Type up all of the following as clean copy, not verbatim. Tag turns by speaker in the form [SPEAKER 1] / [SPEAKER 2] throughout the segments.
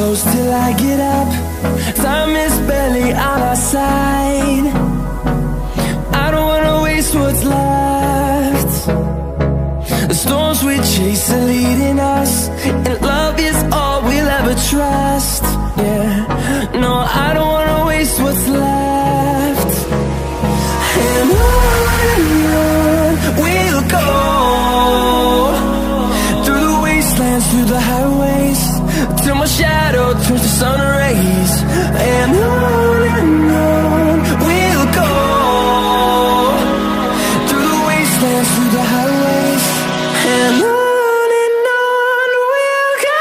[SPEAKER 1] close till I get up. Time is barely on our side. I don't wanna waste what's left. The storms we chase are leading us, and love is all we'll ever trust. Yeah, no, I don't wanna waste what's left. And on we'll go, through the wastelands, through the highways, till my shadow turns to sun rays. And on we'll go, through the wastelands, through the highways, and on we'll go.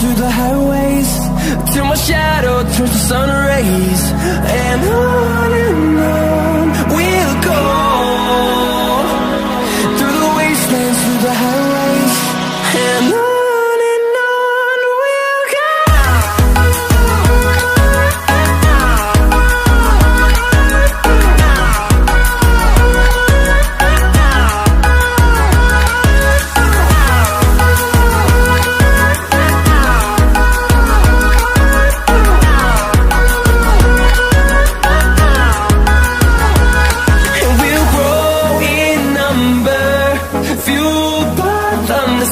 [SPEAKER 1] Through the highways, till my shadow turns to sun rays. And on we'll go, through the wastelands, through the highways, and on we'll go.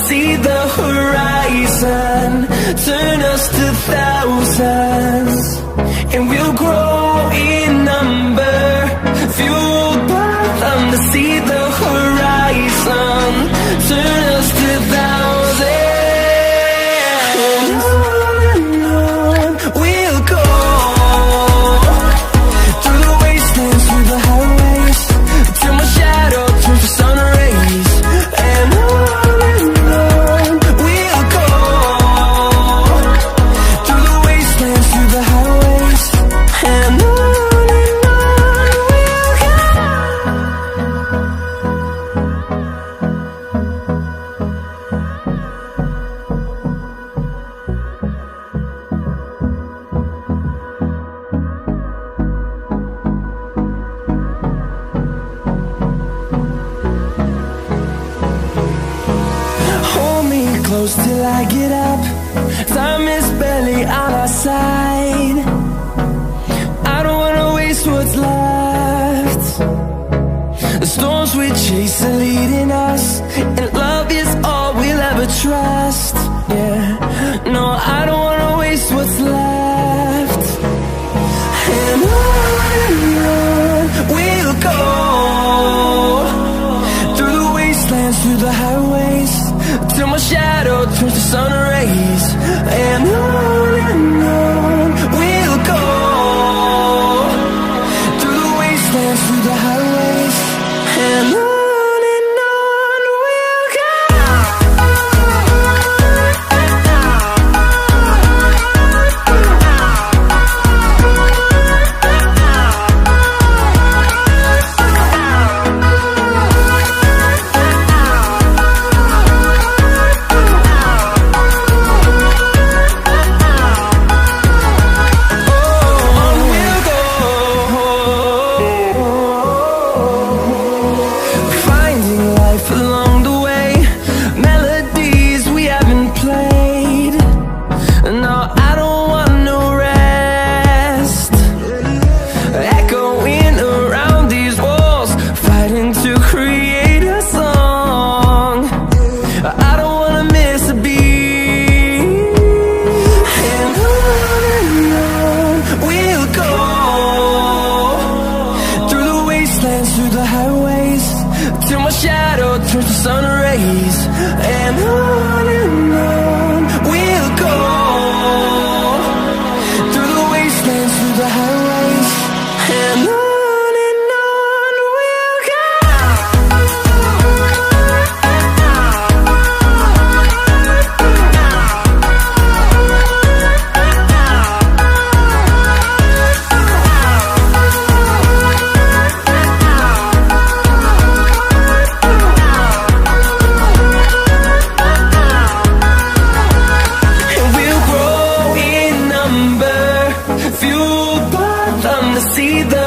[SPEAKER 1] See the horizon, turn us to thousands, and we'll grow in number, fueled by them to see the horizon, turn us to thousands. And on we'll go, through the wastelands, through the highways, till my shadow turns to sun rays. And close till I get up. Time is barely on our side. I don't wanna waste what's left. The storms we chase are leading us, and love is all we'll ever trust. Yeah, no, I don't wanna waste what's left. And on we'll go, through the wastelands, through the highways, till my shadow turns to sun rays. see the